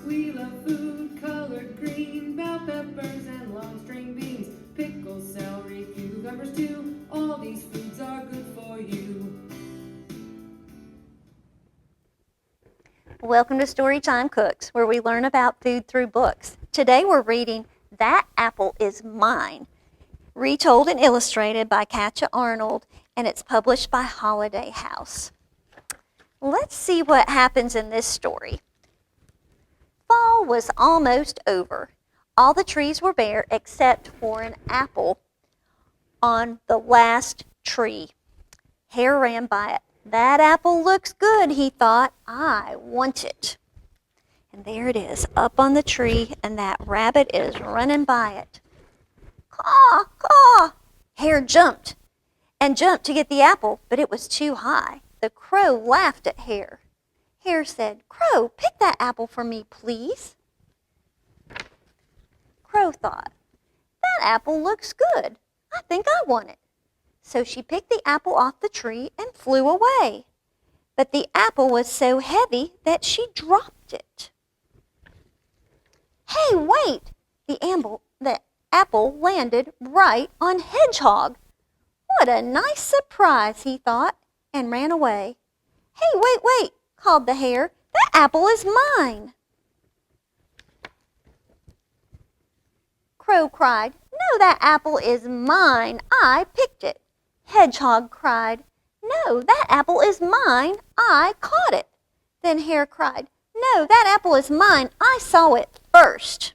We love food colored green, bell peppers and long string beans, pickles, celery, cucumbers too. All these foods are good for you. Welcome to Storytime Cooks, where we learn about food through books. Today we're reading That Apple Is Mine, retold and illustrated by Katja Arnold, and it's published by Holiday House. Let's see what happens in this story. Fall was almost over. All the trees were bare except for an apple on the last tree. Hare ran by it. That apple looks good, he thought. I want it. And there it is, up on the tree, and that rabbit is running by it. Caw, caw! Hare jumped to get the apple, but it was too high. The crow laughed at Hare. Hare said, Crow, pick that apple for me, please. Crow thought, that apple looks good. I think I want it. So she picked the apple off the tree and flew away. But the apple was so heavy that she dropped it. Hey, wait! The apple landed right on Hedgehog. What a nice surprise, he thought, and ran away. Hey, wait, called the hare. That apple is mine. Crow cried, No, that apple is mine. I picked it. Hedgehog cried, No, that apple is mine. I caught it. Then Hare cried, No, that apple is mine. I saw it first.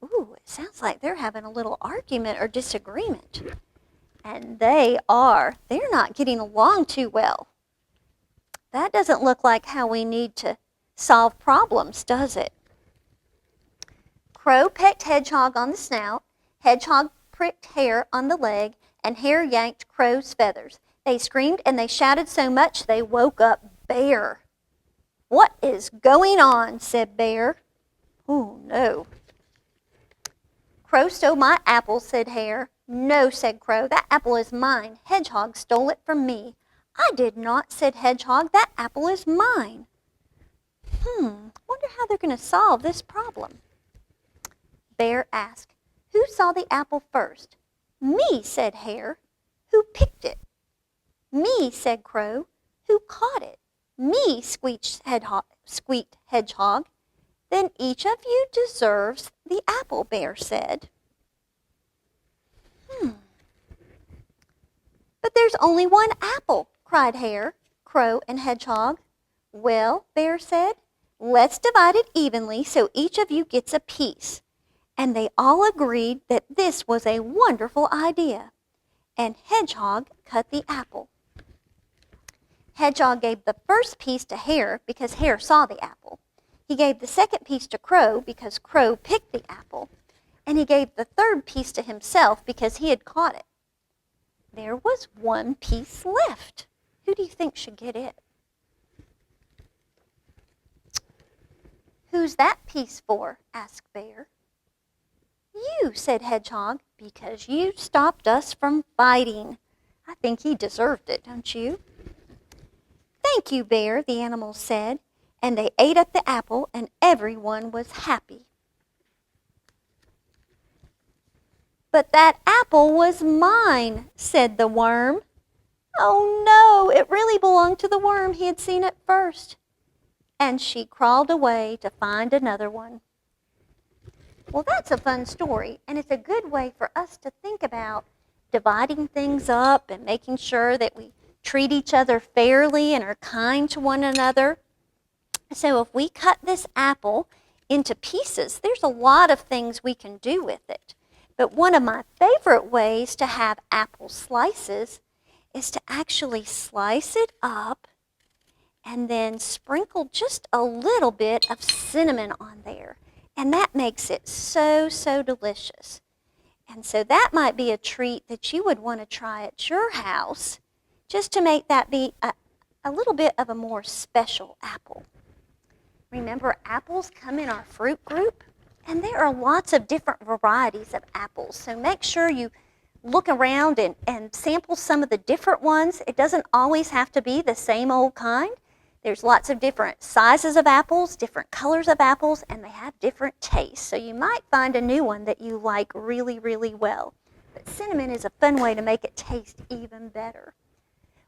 Ooh, it sounds like they're having a little argument or disagreement. And they are. They're not getting along too well. That doesn't look like how we need to solve problems, does it? Crow pecked Hedgehog on the snout. Hedgehog pricked Hare on the leg, and Hare yanked Crow's feathers. They screamed and they shouted so much they woke up Bear. What is going on? Said Bear. Oh, no. Crow stole my apple, said Hare. No, said Crow, that apple is mine. Hedgehog stole it from me. I did not, said Hedgehog. That apple is mine. Wonder how they're going to solve this problem. Bear asked, Who saw the apple first? Me, said Hare. Who picked it? Me, said Crow. Who caught it? Me, squeaked Hedgehog. Then each of you deserves the apple, Bear said. But there's only one apple, cried Hare, Crow, and Hedgehog. Well, Bear said, let's divide it evenly so each of you gets a piece. And they all agreed that this was a wonderful idea. And Hedgehog cut the apple. Hedgehog gave the first piece to Hare because Hare saw the apple. He gave the second piece to Crow because Crow picked the apple. And he gave the third piece to himself because he had caught it. There was one piece left. Who do you think should get it? Who's that piece for? Asked Bear. You, said Hedgehog, because you stopped us from fighting. I think he deserved it, don't you? Thank you, Bear, the animals said, and they ate up the apple, and everyone was happy. But that apple was mine, said the worm. Oh no, it really belonged to the worm. He had seen it first. And she crawled away to find another one. Well, that's a fun story, and it's a good way for us to think about dividing things up and making sure that we treat each other fairly and are kind to one another. So if we cut this apple into pieces, there's a lot of things we can do with it. But one of my favorite ways to have apple slices is to actually slice it up and then sprinkle just a little bit of cinnamon on there. And that makes it so, so delicious. And so that might be a treat that you would want to try at your house just to make that be a little bit of a more special apple. Remember, apples come in our fruit group, and there are lots of different varieties of apples. So make sure you look around and sample some of the different ones. It doesn't always have to be the same old kind. There's lots of different sizes of apples, different colors of apples, and they have different tastes. So you might find a new one that you like really, really well. But cinnamon is a fun way to make it taste even better.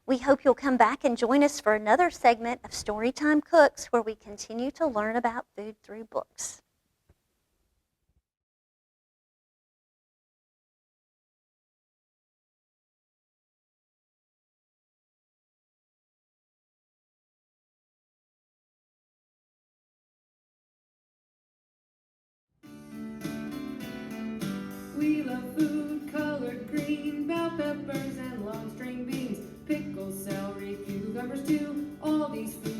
We hope you'll come back and join us for another segment of Storytime Cooks, where we continue to learn about food through books. We love food colored green, bell peppers and long string beans, pickles, celery, cucumbers too. All these foods